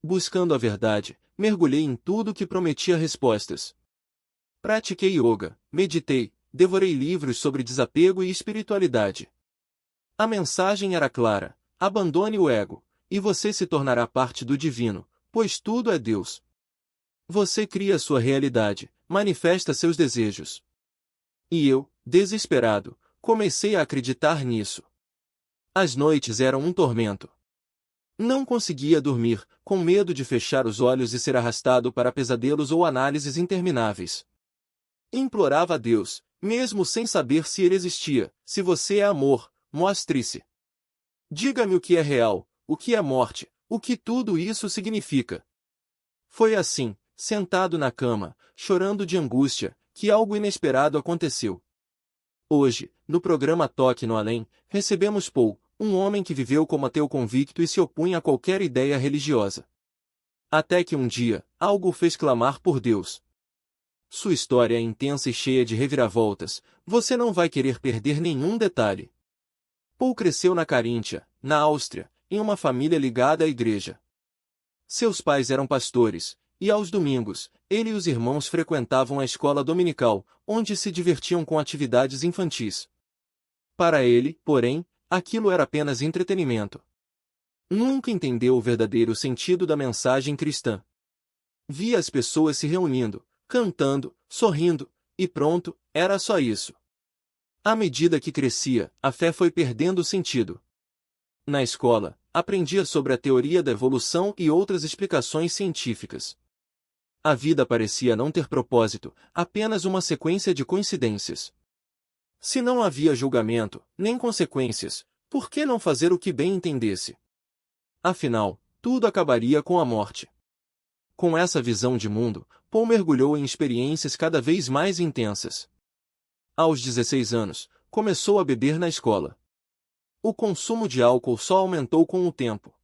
Buscando a verdade, mergulhei em tudo que prometia respostas. Pratiquei yoga, meditei, devorei livros sobre desapego e espiritualidade. A mensagem era clara: abandone o ego, e você se tornará parte do divino, pois tudo é Deus. Você cria sua realidade, manifesta seus desejos. E eu, desesperado, comecei a acreditar nisso. As noites eram um tormento. Não conseguia dormir, com medo de fechar os olhos e ser arrastado para pesadelos ou análises intermináveis. Implorava a Deus, mesmo sem saber se ele existia: se você é amor, mostre-se. Diga-me o que é real, o que é morte, o que tudo isso significa. Foi assim, sentado na cama, chorando de angústia, que algo inesperado aconteceu. Hoje, no programa Toque no Além, recebemos Paul, um homem que viveu como ateu convicto e se opunha a qualquer ideia religiosa. Até que um dia, algo o fez clamar por Deus. Sua história é intensa e cheia de reviravoltas, você não vai querer perder nenhum detalhe. Paul cresceu na Caríntia, na Áustria, em uma família ligada à igreja. Seus pais eram pastores, e aos domingos, ele e os irmãos frequentavam a escola dominical, onde se divertiam com atividades infantis. Para ele, porém, aquilo era apenas entretenimento. Nunca entendeu o verdadeiro sentido da mensagem cristã. Via as pessoas se reunindo, cantando, sorrindo, e pronto, era só isso. À medida que crescia, a fé foi perdendo sentido. Na escola, aprendia sobre a teoria da evolução e outras explicações científicas. A vida parecia não ter propósito, apenas uma sequência de coincidências. Se não havia julgamento, nem consequências, por que não fazer o que bem entendesse? Afinal, tudo acabaria com a morte. Com essa visão de mundo, Paul mergulhou em experiências cada vez mais intensas. Aos 16 anos, começou a beber na escola. O consumo de álcool só aumentou com o tempo.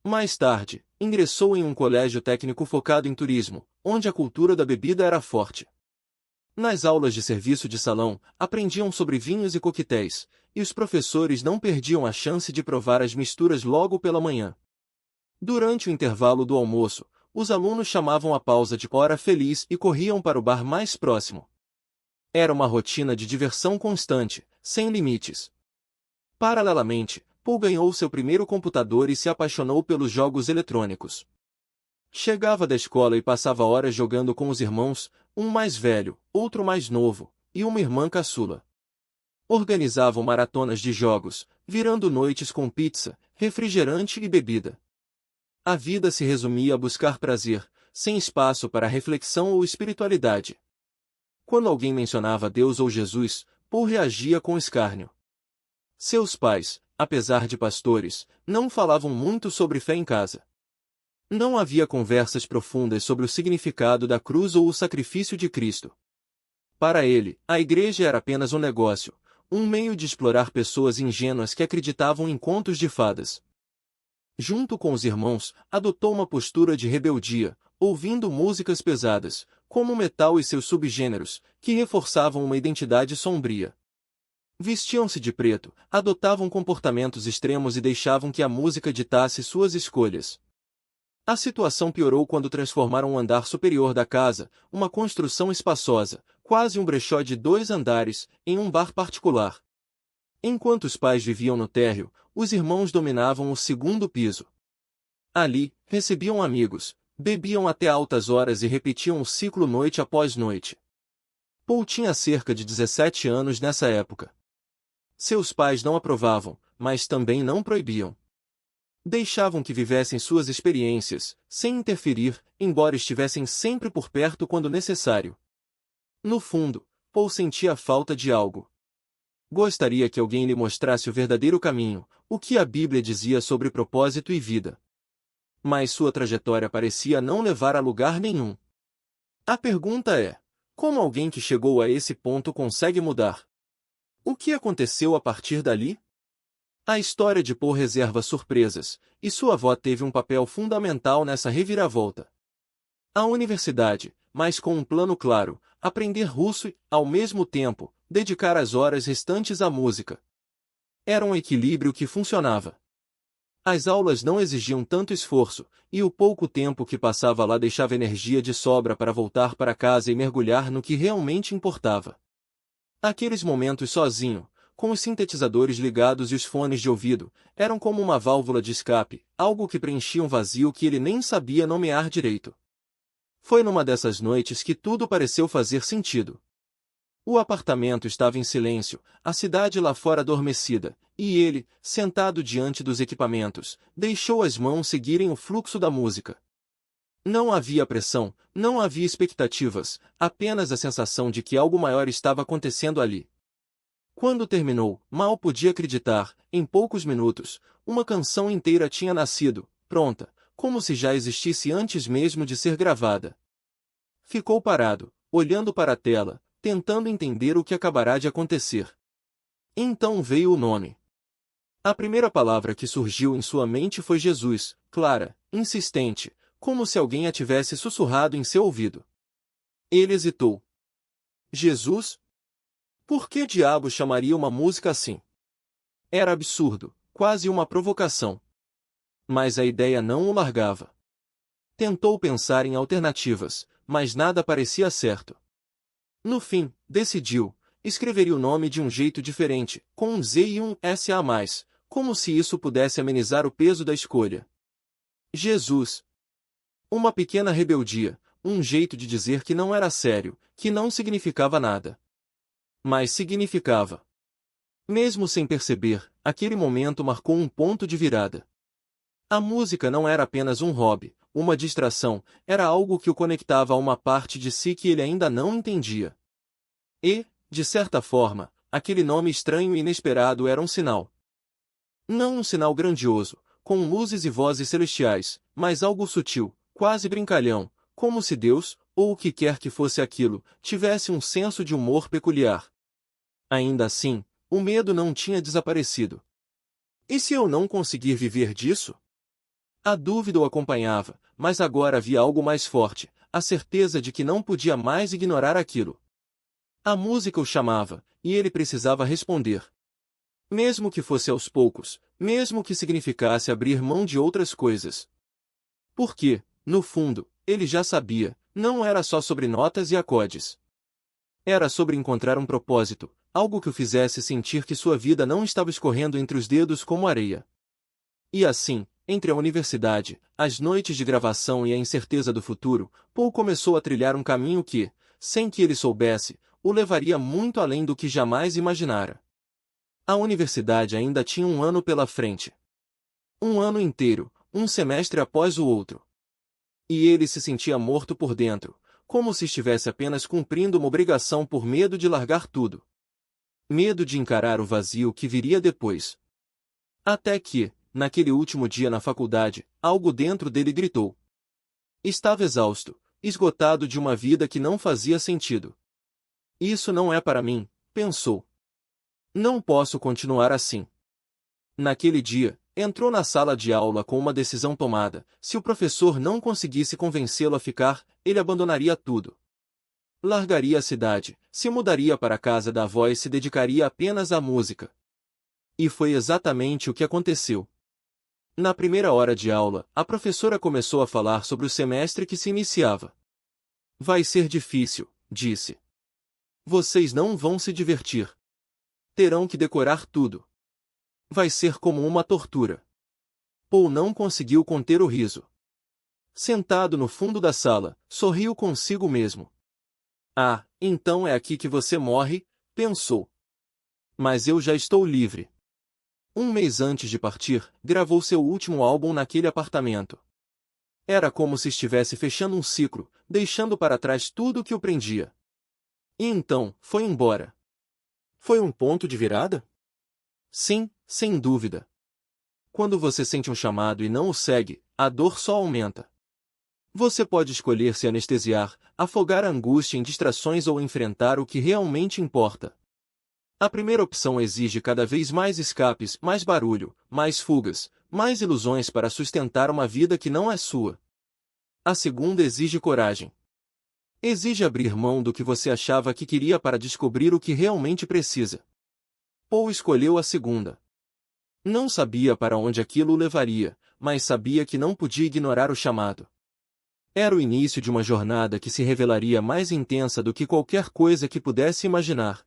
Mais tarde, ingressou em um colégio técnico focado em turismo, onde a cultura da bebida era forte. Nas aulas de serviço de salão, aprendiam sobre vinhos e coquetéis, e os professores não perdiam a chance de provar as misturas logo pela manhã. Durante o intervalo do almoço, os alunos chamavam a pausa de hora feliz e corriam para o bar mais próximo. Era uma rotina de diversão constante, sem limites. Paralelamente, Paul ganhou seu primeiro computador e se apaixonou pelos jogos eletrônicos. Chegava da escola e passava horas jogando com os irmãos, um mais velho, outro mais novo, e uma irmã caçula. Organizavam maratonas de jogos, virando noites com pizza, refrigerante e bebida. A vida se resumia a buscar prazer, sem espaço para reflexão ou espiritualidade. Quando alguém mencionava Deus ou Jesus, Paul reagia com escárnio. Seus pais, apesar de pastores, não falavam muito sobre fé em casa. Não havia conversas profundas sobre o significado da cruz ou o sacrifício de Cristo. Para ele, a igreja era apenas um negócio, um meio de explorar pessoas ingênuas que acreditavam em contos de fadas. Junto com os irmãos, adotou uma postura de rebeldia, ouvindo músicas pesadas, como o metal e seus subgêneros, que reforçavam uma identidade sombria. Vestiam-se de preto, adotavam comportamentos extremos e deixavam que a música ditasse suas escolhas. A situação piorou quando transformaram o andar superior da casa, uma construção espaçosa, quase um brechó de 2 andares, em um bar particular. Enquanto os pais viviam no térreo, os irmãos dominavam o 2º piso. Ali, recebiam amigos, bebiam até altas horas e repetiam o ciclo noite após noite. Paul tinha cerca de 17 anos nessa época. Seus pais não aprovavam, mas também não proibiam. Deixavam que vivessem suas experiências, sem interferir, embora estivessem sempre por perto quando necessário. No fundo, Paul sentia falta de algo. Gostaria que alguém lhe mostrasse o verdadeiro caminho, o que a Bíblia dizia sobre propósito e vida. Mas sua trajetória parecia não levar a lugar nenhum. A pergunta é: como alguém que chegou a esse ponto consegue mudar? O que aconteceu a partir dali? A história de Paul reserva surpresas, e sua avó teve um papel fundamental nessa reviravolta. A universidade, mas com um plano claro, aprender russo e, ao mesmo tempo, dedicar as horas restantes à música. Era um equilíbrio que funcionava. As aulas não exigiam tanto esforço, e o pouco tempo que passava lá deixava energia de sobra para voltar para casa e mergulhar no que realmente importava. Aqueles momentos sozinho, com os sintetizadores ligados e os fones de ouvido, eram como uma válvula de escape, algo que preenchia um vazio que ele nem sabia nomear direito. Foi numa dessas noites que tudo pareceu fazer sentido. O apartamento estava em silêncio, a cidade lá fora adormecida, e ele, sentado diante dos equipamentos, deixou as mãos seguirem o fluxo da música. Não havia pressão, não havia expectativas, apenas a sensação de que algo maior estava acontecendo ali. Quando terminou, mal podia acreditar, em poucos minutos, uma canção inteira tinha nascido, pronta, como se já existisse antes mesmo de ser gravada. Ficou parado, olhando para a tela, tentando entender o que acabará de acontecer. Então veio o nome. A primeira palavra que surgiu em sua mente foi Jesus, clara, insistente, como se alguém a tivesse sussurrado em seu ouvido. Ele hesitou. Jesus? Por que diabo chamaria uma música assim? Era absurdo, quase uma provocação. Mas a ideia não o largava. Tentou pensar em alternativas, mas nada parecia certo. No fim, decidiu, escreveria o nome de um jeito diferente, com um Z e um S a mais, como se isso pudesse amenizar o peso da escolha. Jesus. Uma pequena rebeldia, um jeito de dizer que não era sério, que não significava nada. Mas significava. Mesmo sem perceber, aquele momento marcou um ponto de virada. A música não era apenas um hobby, uma distração, era algo que o conectava a uma parte de si que ele ainda não entendia. E, de certa forma, aquele nome estranho e inesperado era um sinal. Não um sinal grandioso, com luzes e vozes celestiais, mas algo sutil, quase brincalhão, como se Deus, ou o que quer que fosse aquilo, tivesse um senso de humor peculiar. Ainda assim, o medo não tinha desaparecido. E se eu não conseguir viver disso? A dúvida o acompanhava, mas agora havia algo mais forte, a certeza de que não podia mais ignorar aquilo. A música o chamava, e ele precisava responder. Mesmo que fosse aos poucos, mesmo que significasse abrir mão de outras coisas. Porque, no fundo, ele já sabia, não era só sobre notas e acordes. Era sobre encontrar um propósito, algo que o fizesse sentir que sua vida não estava escorrendo entre os dedos como areia. E assim, entre a universidade, as noites de gravação e a incerteza do futuro, Paul começou a trilhar um caminho que, sem que ele soubesse, o levaria muito além do que jamais imaginara. A universidade ainda tinha um ano pela frente. Um ano inteiro, um semestre após o outro. E ele se sentia morto por dentro, como se estivesse apenas cumprindo uma obrigação por medo de largar tudo. Medo de encarar o vazio que viria depois. Até que, naquele último dia na faculdade, algo dentro dele gritou. Estava exausto, esgotado de uma vida que não fazia sentido. Isso não é para mim, pensou. Não posso continuar assim. Naquele dia, entrou na sala de aula com uma decisão tomada. Se o professor não conseguisse convencê-lo a ficar, ele abandonaria tudo. Largaria a cidade, se mudaria para a casa da avó e se dedicaria apenas à música. E foi exatamente o que aconteceu. Na primeira hora de aula, a professora começou a falar sobre o semestre que se iniciava. Vai ser difícil, disse. Vocês não vão se divertir. Terão que decorar tudo. Vai ser como uma tortura. Paul não conseguiu conter o riso. Sentado no fundo da sala, sorriu consigo mesmo. Ah, então é aqui que você morre, pensou. Mas eu já estou livre. Um mês antes de partir, gravou seu último álbum naquele apartamento. Era como se estivesse fechando um ciclo, deixando para trás tudo o que o prendia. E então, foi embora. Foi um ponto de virada? Sim, sem dúvida. Quando você sente um chamado e não o segue, a dor só aumenta. Você pode escolher se anestesiar, afogar a angústia em distrações ou enfrentar o que realmente importa. A primeira opção exige cada vez mais escapes, mais barulho, mais fugas, mais ilusões para sustentar uma vida que não é sua. A segunda exige coragem. Exige abrir mão do que você achava que queria para descobrir o que realmente precisa. Paul escolheu a segunda. Não sabia para onde aquilo o levaria, mas sabia que não podia ignorar o chamado. Era o início de uma jornada que se revelaria mais intensa do que qualquer coisa que pudesse imaginar.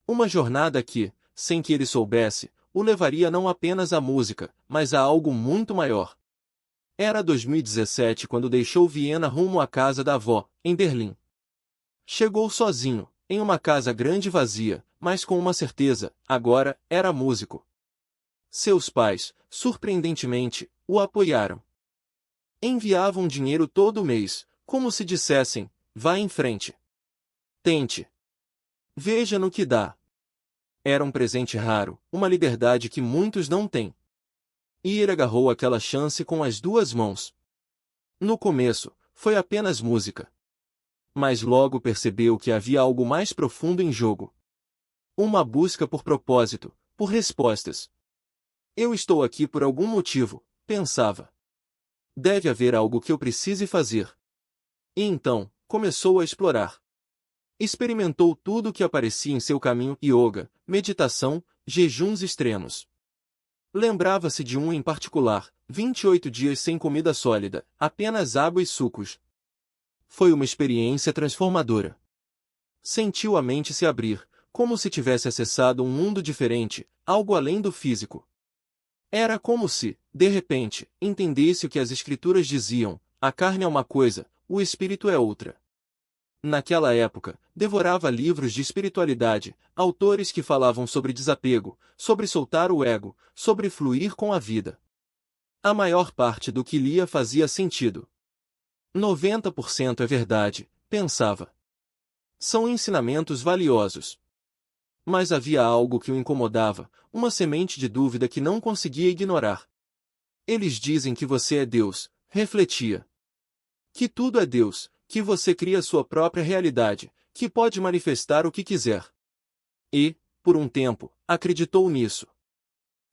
Uma jornada que, sem que ele soubesse, o levaria não apenas à música, mas a algo muito maior. Era 2017 quando deixou Viena rumo à casa da avó, em Berlim. Chegou sozinho, em uma casa grande e vazia, mas com uma certeza: agora era músico. Seus pais, surpreendentemente, o apoiaram. Enviavam dinheiro todo mês, como se dissessem: vá em frente. Tente. Veja no que dá. Era um presente raro, uma liberdade que muitos não têm. E ele agarrou aquela chance com as duas mãos. No começo, foi apenas música. Mas logo percebeu que havia algo mais profundo em jogo. Uma busca por propósito, por respostas. Eu estou aqui por algum motivo, pensava. Deve haver algo que eu precise fazer. E então, começou a explorar. Experimentou tudo o que aparecia em seu caminho: yoga, meditação, jejuns extremos. Lembrava-se de um em particular: 28 dias sem comida sólida, apenas água e sucos. Foi uma experiência transformadora. Sentiu a mente se abrir, como se tivesse acessado um mundo diferente, algo além do físico. Era como se, de repente, entendesse o que as escrituras diziam: a carne é uma coisa, o espírito é outra. Naquela época, devorava livros de espiritualidade, autores que falavam sobre desapego, sobre soltar o ego, sobre fluir com a vida. A maior parte do que lia fazia sentido. 90% é verdade, pensava. São ensinamentos valiosos. Mas havia algo que o incomodava, uma semente de dúvida que não conseguia ignorar. Eles dizem que você é Deus, refletia. Que tudo é Deus, que você cria sua própria realidade, que pode manifestar o que quiser. E, por um tempo, acreditou nisso.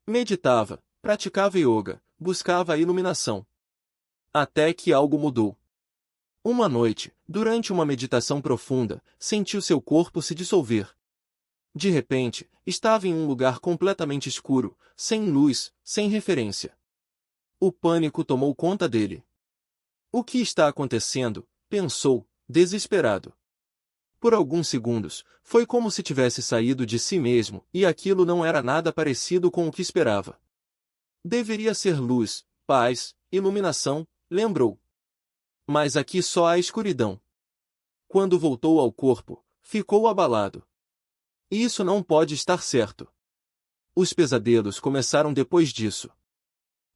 Meditava, praticava yoga, buscava a iluminação. Até que algo mudou. Uma noite, durante uma meditação profunda, sentiu seu corpo se dissolver. De repente, estava em um lugar completamente escuro, sem luz, sem referência. O pânico tomou conta dele. O que está acontecendo? Pensou, desesperado. Por alguns segundos, foi como se tivesse saído de si mesmo, e aquilo não era nada parecido com o que esperava. Deveria ser luz, paz, iluminação, lembrou. Mas aqui só há escuridão. Quando voltou ao corpo, ficou abalado. Isso não pode estar certo. Os pesadelos começaram depois disso.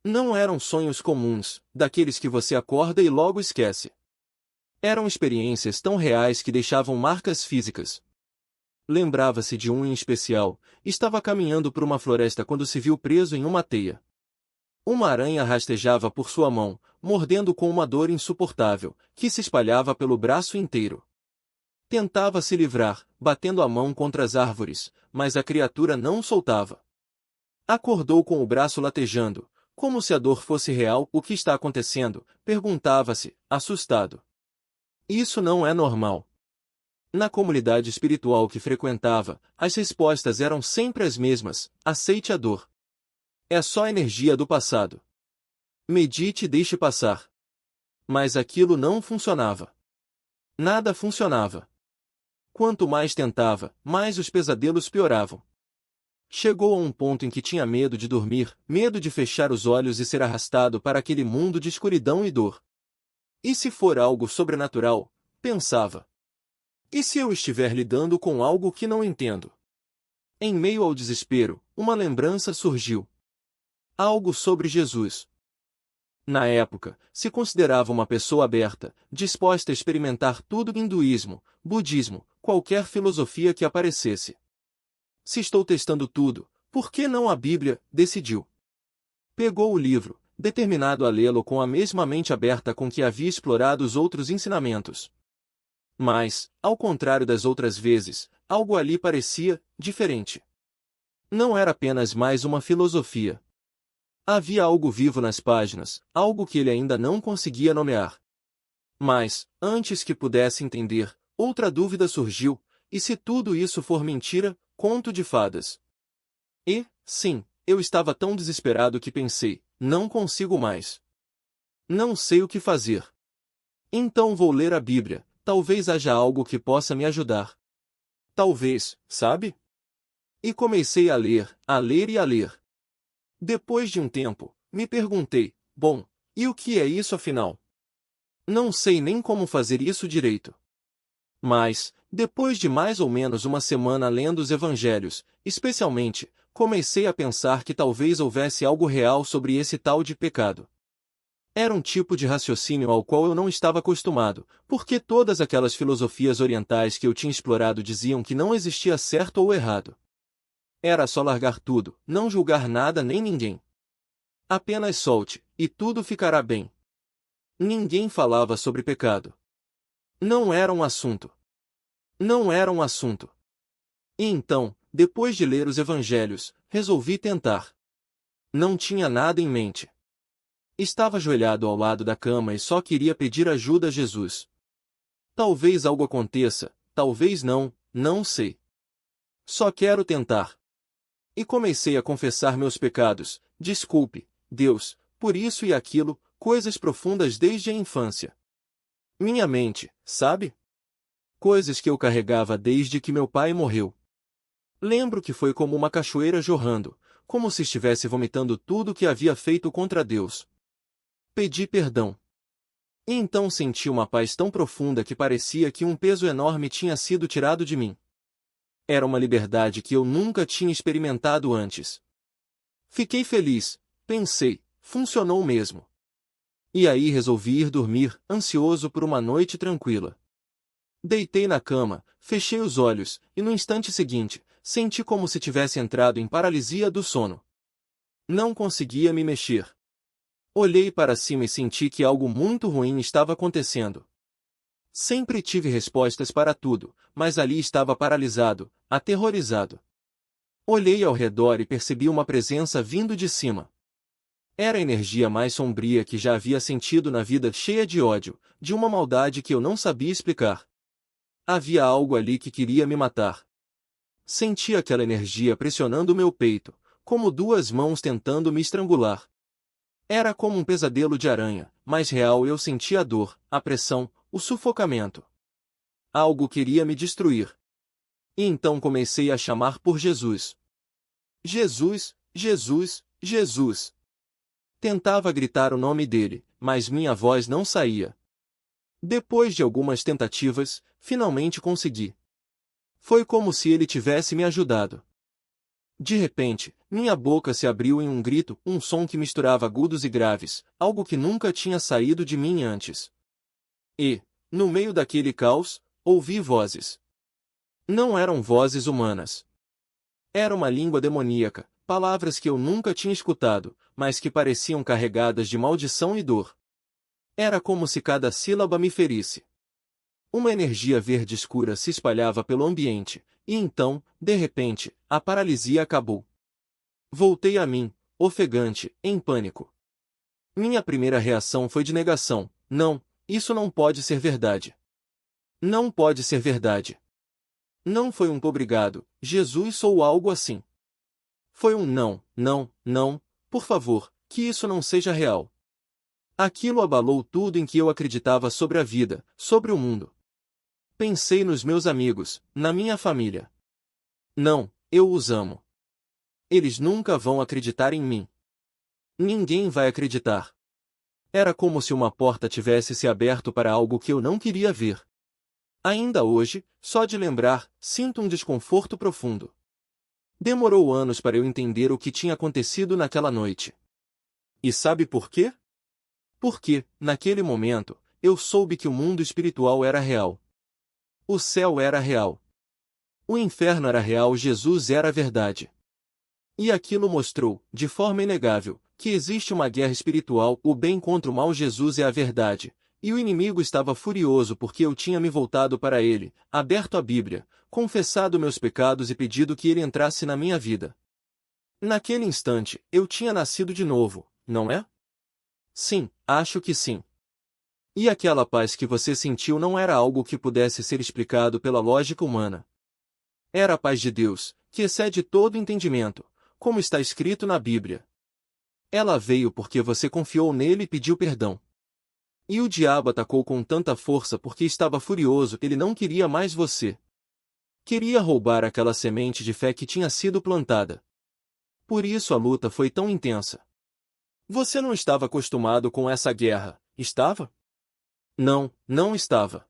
Não eram sonhos comuns, daqueles que você acorda e logo esquece. Eram experiências tão reais que deixavam marcas físicas. Lembrava-se de um em especial: estava caminhando por uma floresta quando se viu preso em uma teia. Uma aranha rastejava por sua mão, mordendo com uma dor insuportável, que se espalhava pelo braço inteiro. Tentava se livrar, batendo a mão contra as árvores, mas a criatura não soltava. Acordou com o braço latejando, como se a dor fosse real. O que está acontecendo? Perguntava-se, assustado. Isso não é normal. Na comunidade espiritual que frequentava, as respostas eram sempre as mesmas: aceite a dor. É só energia do passado. Medite e deixe passar. Mas aquilo não funcionava. Nada funcionava. Quanto mais tentava, mais os pesadelos pioravam. Chegou a um ponto em que tinha medo de dormir, medo de fechar os olhos e ser arrastado para aquele mundo de escuridão e dor. E se for algo sobrenatural? Pensava. E se eu estiver lidando com algo que não entendo? Em meio ao desespero, uma lembrança surgiu. Algo sobre Jesus. Na época, se considerava uma pessoa aberta, disposta a experimentar tudo: hinduísmo, budismo, qualquer filosofia que aparecesse. Se estou testando tudo, por que não a Bíblia? Decidiu. Pegou o livro, determinado a lê-lo com a mesma mente aberta com que havia explorado os outros ensinamentos. Mas, ao contrário das outras vezes, algo ali parecia diferente. Não era apenas mais uma filosofia. Havia algo vivo nas páginas, algo que ele ainda não conseguia nomear. Mas, antes que pudesse entender, outra dúvida surgiu: e se tudo isso for mentira, conto de fadas? E, sim, eu estava tão desesperado que pensei, não consigo mais. Não sei o que fazer. Então vou ler a Bíblia, talvez haja algo que possa me ajudar. Talvez, sabe? E comecei a ler e a ler. Depois de um tempo, me perguntei, bom, e o que é isso afinal? Não sei nem como fazer isso direito. Mas, depois de mais ou menos uma semana lendo os evangelhos, especialmente, comecei a pensar que talvez houvesse algo real sobre esse tal de pecado. Era um tipo de raciocínio ao qual eu não estava acostumado, porque todas aquelas filosofias orientais que eu tinha explorado diziam que não existia certo ou errado. Era só largar tudo, não julgar nada nem ninguém. Apenas solte, e tudo ficará bem. Ninguém falava sobre pecado. Não era um assunto. Não era um assunto. E então, depois de ler os evangelhos, resolvi tentar. Não tinha nada em mente. Estava ajoelhado ao lado da cama e só queria pedir ajuda a Jesus. Talvez algo aconteça, talvez não, não sei. Só quero tentar. E comecei a confessar meus pecados, desculpe, Deus, por isso e aquilo, coisas profundas desde a infância. Minha mente, sabe? Coisas que eu carregava desde que meu pai morreu. Lembro que foi como uma cachoeira jorrando, como se estivesse vomitando tudo o que havia feito contra Deus. Pedi perdão. E então senti uma paz tão profunda que parecia que um peso enorme tinha sido tirado de mim. Era uma liberdade que eu nunca tinha experimentado antes. Fiquei feliz, pensei, funcionou mesmo. E aí resolvi ir dormir, ansioso por uma noite tranquila. Deitei na cama, fechei os olhos, e no instante seguinte, senti como se tivesse entrado em paralisia do sono. Não conseguia me mexer. Olhei para cima e senti que algo muito ruim estava acontecendo. Sempre tive respostas para tudo, mas ali estava paralisado, aterrorizado. Olhei ao redor e percebi uma presença vindo de cima. Era a energia mais sombria que já havia sentido na vida, cheia de ódio, de uma maldade que eu não sabia explicar. Havia algo ali que queria me matar. Senti aquela energia pressionando meu peito, como duas mãos tentando me estrangular. Era como um pesadelo de aranha, mas real. Eu sentia a dor, a pressão, o sufocamento. Algo queria me destruir. E então comecei a chamar por Jesus. Jesus, Jesus, Jesus. Tentava gritar o nome dele, mas minha voz não saía. Depois de algumas tentativas, finalmente consegui. Foi como se ele tivesse me ajudado. De repente, minha boca se abriu em um grito, um som que misturava agudos e graves, algo que nunca tinha saído de mim antes. E, no meio daquele caos, ouvi vozes. Não eram vozes humanas. Era uma língua demoníaca, palavras que eu nunca tinha escutado, mas que pareciam carregadas de maldição e dor. Era como se cada sílaba me ferisse. Uma energia verde escura se espalhava pelo ambiente, e então, de repente, a paralisia acabou. Voltei a mim, ofegante, em pânico. Minha primeira reação foi de negação. Não, isso não pode ser verdade. Não pode ser verdade. Não foi um obrigado, Jesus ou algo assim. Foi um não, não, não, por favor, que isso não seja real. Aquilo abalou tudo em que eu acreditava sobre a vida, sobre o mundo. Pensei nos meus amigos, na minha família. Não, eu os amo. Eles nunca vão acreditar em mim. Ninguém vai acreditar. Era como se uma porta tivesse se aberto para algo que eu não queria ver. Ainda hoje, só de lembrar, sinto um desconforto profundo. Demorou anos para eu entender o que tinha acontecido naquela noite. E sabe por quê? Porque, naquele momento, eu soube que o mundo espiritual era real. O céu era real. O inferno era real. Jesus era a verdade. E aquilo mostrou, de forma inegável, que existe uma guerra espiritual, o bem contra o mal. Jesus é a verdade, e o inimigo estava furioso porque eu tinha me voltado para ele, aberto a Bíblia, confessado meus pecados e pedido que ele entrasse na minha vida. Naquele instante, eu tinha nascido de novo, não é? Sim, acho que sim. E aquela paz que você sentiu não era algo que pudesse ser explicado pela lógica humana. Era a paz de Deus, que excede todo entendimento, como está escrito na Bíblia. Ela veio porque você confiou nele e pediu perdão. E o diabo atacou com tanta força porque estava furioso, ele não queria mais você. Queria roubar aquela semente de fé que tinha sido plantada. Por isso a luta foi tão intensa. Você não estava acostumado com essa guerra, estava? Não, não estava.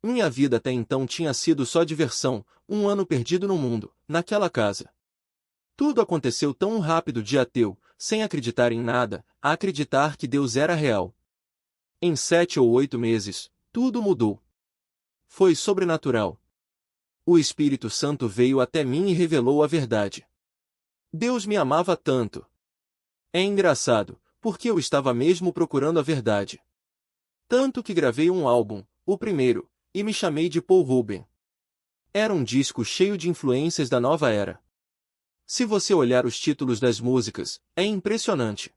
Minha vida até então tinha sido só diversão, um ano perdido no mundo, naquela casa. Tudo aconteceu tão rápido de ateu, sem acreditar em nada, a acreditar que Deus era real. Em 7 ou 8 meses, tudo mudou. Foi sobrenatural. O Espírito Santo veio até mim e revelou a verdade. Deus me amava tanto. É engraçado, porque eu estava mesmo procurando a verdade. Tanto que gravei um álbum, o primeiro, e me chamei de Paul Ruben. Era um disco cheio de influências da nova era. Se você olhar os títulos das músicas, é impressionante.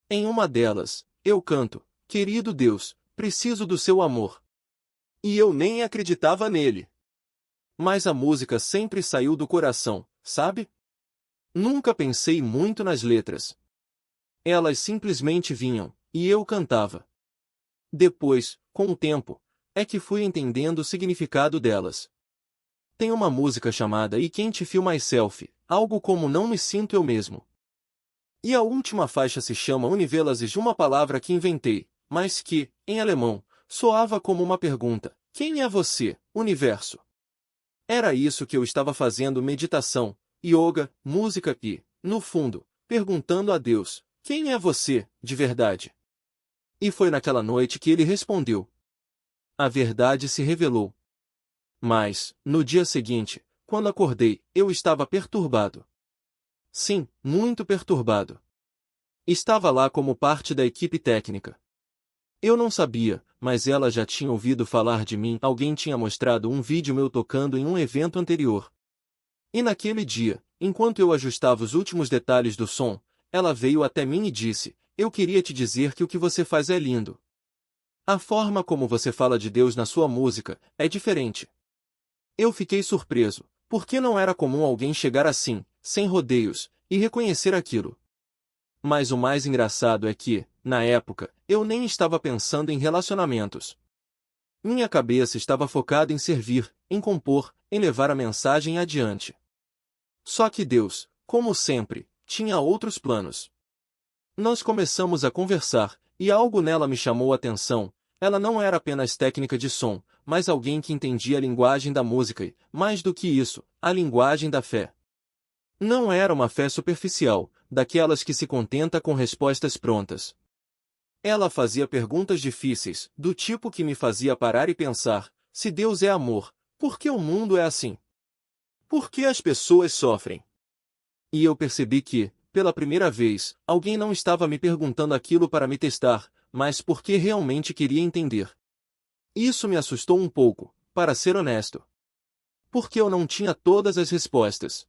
Em uma delas, eu canto, querido Deus, preciso do seu amor. E eu nem acreditava nele. Mas a música sempre saiu do coração, sabe? Nunca pensei muito nas letras. Elas simplesmente vinham, e eu cantava. Depois, com o tempo, é que fui entendendo o significado delas. Tem uma música chamada I Can't Feel Myself, algo como Não Me Sinto Eu Mesmo. E a última faixa se chama Universal, uma palavra que inventei, mas que, em alemão, soava como uma pergunta: quem é você, universo? Era isso que eu estava fazendo: meditação, yoga, música e, no fundo, perguntando a Deus: quem é você, de verdade? E foi naquela noite que ele respondeu. A verdade se revelou. Mas, no dia seguinte, quando acordei, eu estava perturbado. Sim, muito perturbado. Estava lá como parte da equipe técnica. Eu não sabia, mas ela já tinha ouvido falar de mim. Alguém tinha mostrado um vídeo meu tocando em um evento anterior. E naquele dia, enquanto eu ajustava os últimos detalhes do som, ela veio até mim e disse: eu queria te dizer que o que você faz é lindo. A forma como você fala de Deus na sua música é diferente. Eu fiquei surpreso, porque não era comum alguém chegar assim, sem rodeios, e reconhecer aquilo. Mas o mais engraçado é que, na época, eu nem estava pensando em relacionamentos. Minha cabeça estava focada em servir, em compor, em levar a mensagem adiante. Só que Deus, como sempre, tinha outros planos. Nós começamos a conversar, e algo nela me chamou a atenção. Ela não era apenas técnica de som, mas alguém que entendia a linguagem da música e, mais do que isso, a linguagem da fé. Não era uma fé superficial, daquelas que se contenta com respostas prontas. Ela fazia perguntas difíceis, do tipo que me fazia parar e pensar: se Deus é amor, por que o mundo é assim? Por que as pessoas sofrem? E eu percebi que, pela primeira vez, alguém não estava me perguntando aquilo para me testar, mas porque realmente queria entender. Isso me assustou um pouco, para ser honesto. Porque eu não tinha todas as respostas.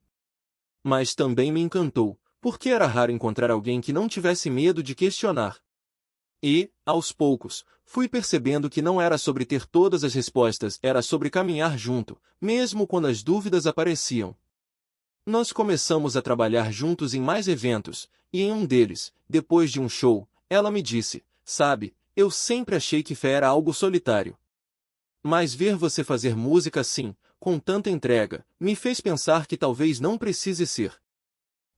Mas também me encantou, porque era raro encontrar alguém que não tivesse medo de questionar. E, aos poucos, fui percebendo que não era sobre ter todas as respostas, era sobre caminhar junto, mesmo quando as dúvidas apareciam. Nós começamos a trabalhar juntos em mais eventos, e em um deles, depois de um show, ela me disse: sabe, eu sempre achei que fé era algo solitário. Mas ver você fazer música assim, com tanta entrega, me fez pensar que talvez não precise ser.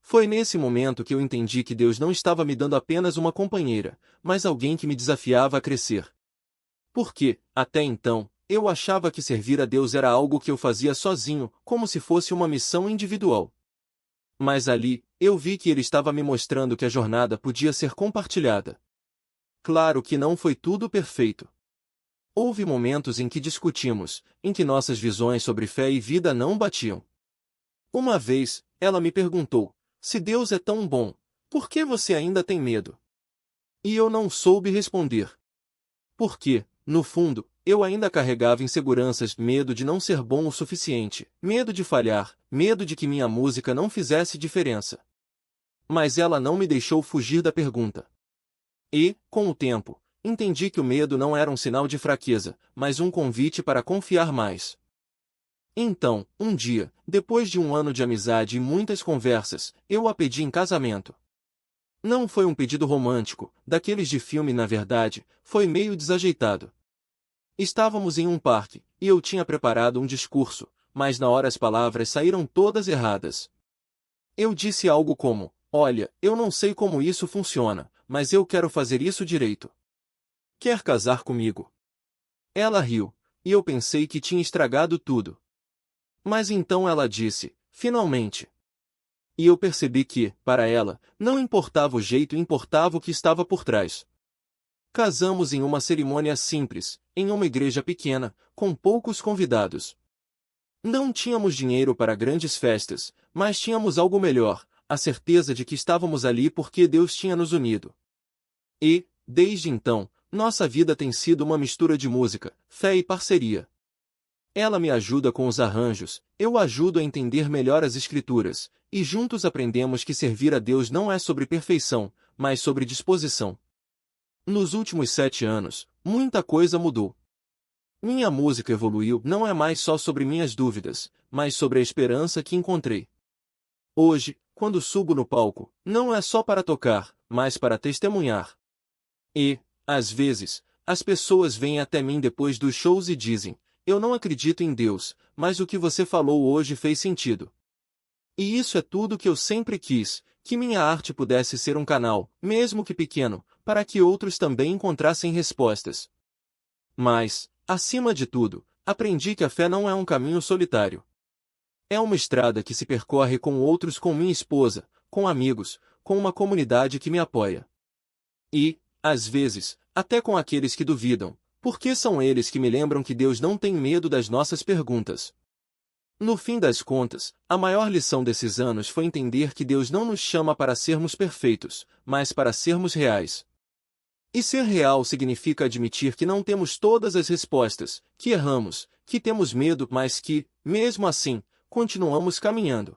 Foi nesse momento que eu entendi que Deus não estava me dando apenas uma companheira, mas alguém que me desafiava a crescer. Porque, até então, eu achava que servir a Deus era algo que eu fazia sozinho, como se fosse uma missão individual. Mas ali, eu vi que ele estava me mostrando que a jornada podia ser compartilhada. Claro que não foi tudo perfeito. Houve momentos em que discutimos, em que nossas visões sobre fé e vida não batiam. Uma vez, ela me perguntou: se Deus é tão bom, por que você ainda tem medo? E eu não soube responder. Porque, no fundo, eu ainda carregava inseguranças, medo de não ser bom o suficiente, medo de falhar, medo de que minha música não fizesse diferença. Mas ela não me deixou fugir da pergunta. E, com o tempo, entendi que o medo não era um sinal de fraqueza, mas um convite para confiar mais. Então, um dia, depois de um ano de amizade e muitas conversas, eu a pedi em casamento. Não foi um pedido romântico, daqueles de filme na verdade, foi meio desajeitado. Estávamos em um parque, e eu tinha preparado um discurso, mas na hora as palavras saíram todas erradas. Eu disse algo como: olha, eu não sei como isso funciona, mas eu quero fazer isso direito. Quer casar comigo? Ela riu, e eu pensei que tinha estragado tudo. Mas então ela disse: finalmente. E eu percebi que, para ela, não importava o jeito, importava o que estava por trás. Casamos em uma cerimônia simples, em uma igreja pequena, com poucos convidados. Não tínhamos dinheiro para grandes festas, mas tínhamos algo melhor, a certeza de que estávamos ali porque Deus tinha nos unido. E, desde então, nossa vida tem sido uma mistura de música, fé e parceria. Ela me ajuda com os arranjos, eu ajudo a entender melhor as escrituras, e juntos aprendemos que servir a Deus não é sobre perfeição, mas sobre disposição. Nos últimos 7 anos, muita coisa mudou. Minha música evoluiu, não é mais só sobre minhas dúvidas, mas sobre a esperança que encontrei. Hoje, quando subo no palco, não é só para tocar, mas para testemunhar. E, às vezes, as pessoas vêm até mim depois dos shows e dizem: eu não acredito em Deus, mas o que você falou hoje fez sentido. E isso é tudo que eu sempre quis, que minha arte pudesse ser um canal, mesmo que pequeno, para que outros também encontrassem respostas. Mas, acima de tudo, aprendi que a fé não é um caminho solitário. É uma estrada que se percorre com outros, com minha esposa, com amigos, com uma comunidade que me apoia. E, às vezes, até com aqueles que duvidam, porque são eles que me lembram que Deus não tem medo das nossas perguntas. No fim das contas, a maior lição desses anos foi entender que Deus não nos chama para sermos perfeitos, mas para sermos reais. E ser real significa admitir que não temos todas as respostas, que erramos, que temos medo, mas que, mesmo assim, continuamos caminhando.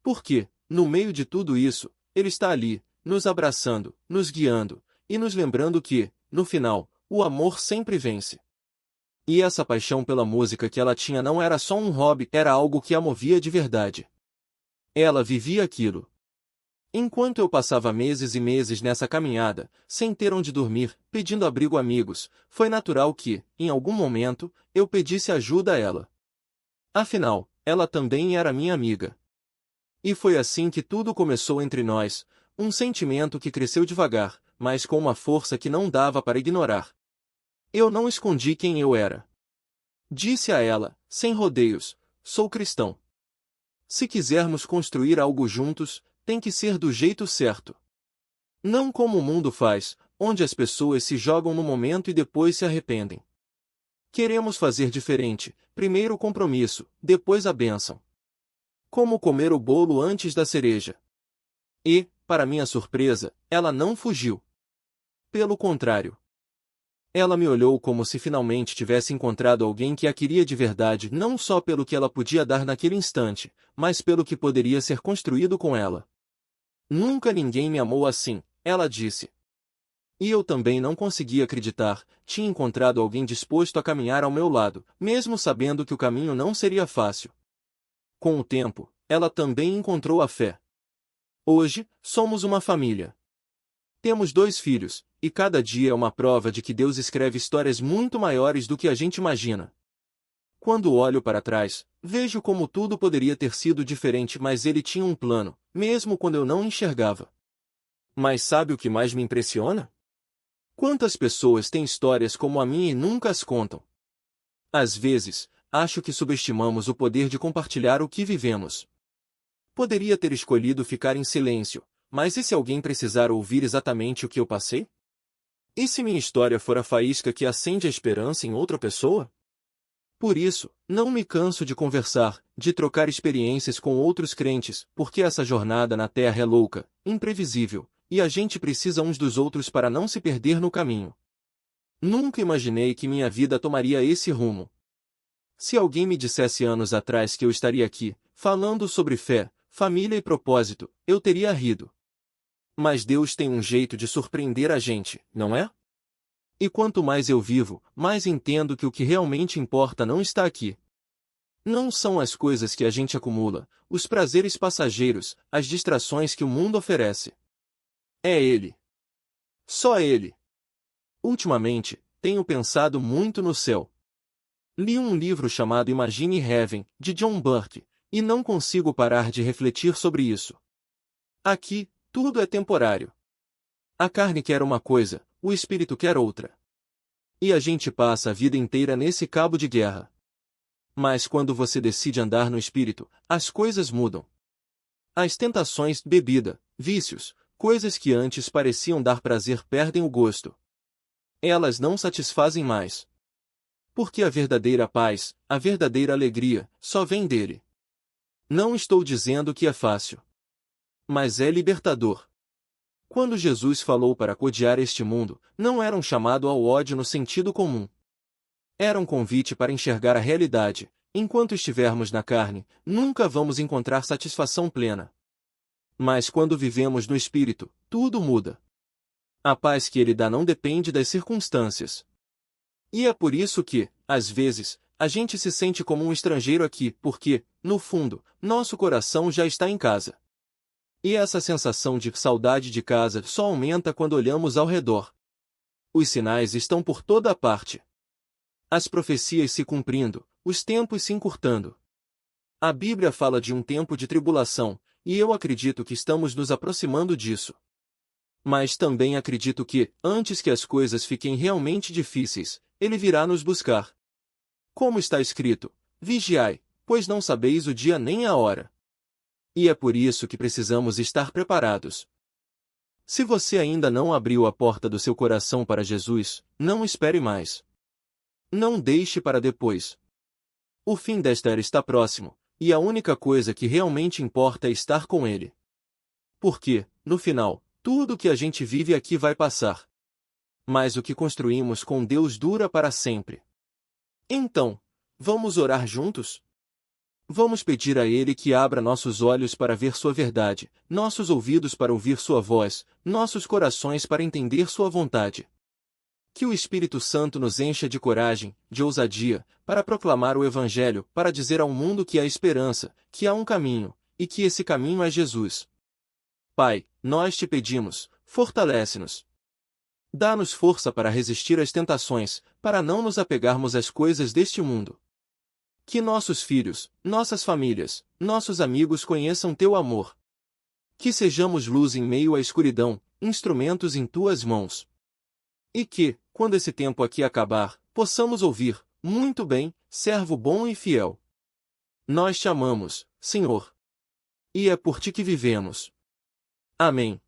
Porque, no meio de tudo isso, Ele está ali, nos abraçando, nos guiando, e nos lembrando que, no final, o amor sempre vence. E essa paixão pela música que ela tinha não era só um hobby, era algo que a movia de verdade. Ela vivia aquilo. Enquanto eu passava meses e meses nessa caminhada, sem ter onde dormir, pedindo abrigo a amigos, foi natural que, em algum momento, eu pedisse ajuda a ela. Afinal, ela também era minha amiga. E foi assim que tudo começou entre nós, um sentimento que cresceu devagar, mas com uma força que não dava para ignorar. Eu não escondi quem eu era. Disse a ela, sem rodeios: sou cristão. Se quisermos construir algo juntos, tem que ser do jeito certo. Não como o mundo faz, onde as pessoas se jogam no momento e depois se arrependem. Queremos fazer diferente, primeiro o compromisso, depois a bênção. Como comer o bolo antes da cereja. E, para minha surpresa, ela não fugiu. Pelo contrário. Ela me olhou como se finalmente tivesse encontrado alguém que a queria de verdade, não só pelo que ela podia dar naquele instante, mas pelo que poderia ser construído com ela. Nunca ninguém me amou assim, ela disse. E eu também não conseguia acreditar, tinha encontrado alguém disposto a caminhar ao meu lado, mesmo sabendo que o caminho não seria fácil. Com o tempo, ela também encontrou a fé. Hoje, somos uma família. Temos 2 filhos, e cada dia é uma prova de que Deus escreve histórias muito maiores do que a gente imagina. Quando olho para trás, vejo como tudo poderia ter sido diferente, mas Ele tinha um plano, mesmo quando eu não enxergava. Mas sabe o que mais me impressiona? Quantas pessoas têm histórias como a minha e nunca as contam? Às vezes, acho que subestimamos o poder de compartilhar o que vivemos. Poderia ter escolhido ficar em silêncio, mas e se alguém precisar ouvir exatamente o que eu passei? E se minha história for a faísca que acende a esperança em outra pessoa? Por isso, não me canso de conversar, de trocar experiências com outros crentes, porque essa jornada na Terra é louca, imprevisível, e a gente precisa uns dos outros para não se perder no caminho. Nunca imaginei que minha vida tomaria esse rumo. Se alguém me dissesse anos atrás que eu estaria aqui, falando sobre fé, família e propósito, eu teria rido. Mas Deus tem um jeito de surpreender a gente, não é? E quanto mais eu vivo, mais entendo que o que realmente importa não está aqui. Não são as coisas que a gente acumula, os prazeres passageiros, as distrações que o mundo oferece. É Ele. Só Ele. Ultimamente, tenho pensado muito no céu. Li um livro chamado Imagine Heaven, de John Burke, e não consigo parar de refletir sobre isso. Aqui, tudo é temporário. A carne quer uma coisa, o espírito quer outra. E a gente passa a vida inteira nesse cabo de guerra. Mas quando você decide andar no espírito, as coisas mudam. As tentações, bebida, vícios, coisas que antes pareciam dar prazer perdem o gosto. Elas não satisfazem mais. Porque a verdadeira paz, a verdadeira alegria, só vem dele. Não estou dizendo que é fácil. Mas é libertador. Quando Jesus falou para odiar este mundo, não era um chamado ao ódio no sentido comum. Era um convite para enxergar a realidade. Enquanto estivermos na carne, nunca vamos encontrar satisfação plena. Mas quando vivemos no Espírito, tudo muda. A paz que Ele dá não depende das circunstâncias. E é por isso que, às vezes, a gente se sente como um estrangeiro aqui, porque, no fundo, nosso coração já está em casa. E essa sensação de saudade de casa só aumenta quando olhamos ao redor. Os sinais estão por toda a parte. As profecias se cumprindo, os tempos se encurtando. A Bíblia fala de um tempo de tribulação, e eu acredito que estamos nos aproximando disso. Mas também acredito que, antes que as coisas fiquem realmente difíceis, Ele virá nos buscar. Como está escrito, vigiai, pois não sabeis o dia nem a hora. E é por isso que precisamos estar preparados. Se você ainda não abriu a porta do seu coração para Jesus, não espere mais. Não deixe para depois. O fim desta era está próximo, e a única coisa que realmente importa é estar com Ele. Porque, no final, tudo que a gente vive aqui vai passar. Mas o que construímos com Deus dura para sempre. Então, vamos orar juntos? Vamos pedir a Ele que abra nossos olhos para ver sua verdade, nossos ouvidos para ouvir sua voz, nossos corações para entender sua vontade. Que o Espírito Santo nos encha de coragem, de ousadia, para proclamar o Evangelho, para dizer ao mundo que há esperança, que há um caminho, e que esse caminho é Jesus. Pai, nós te pedimos, fortalece-nos. Dá-nos força para resistir às tentações, para não nos apegarmos às coisas deste mundo. Que nossos filhos, nossas famílias, nossos amigos conheçam teu amor. Que sejamos luz em meio à escuridão, instrumentos em tuas mãos. E que, quando esse tempo aqui acabar, possamos ouvir, muito bem, servo bom e fiel. Nós te amamos, Senhor. E é por ti que vivemos. Amém.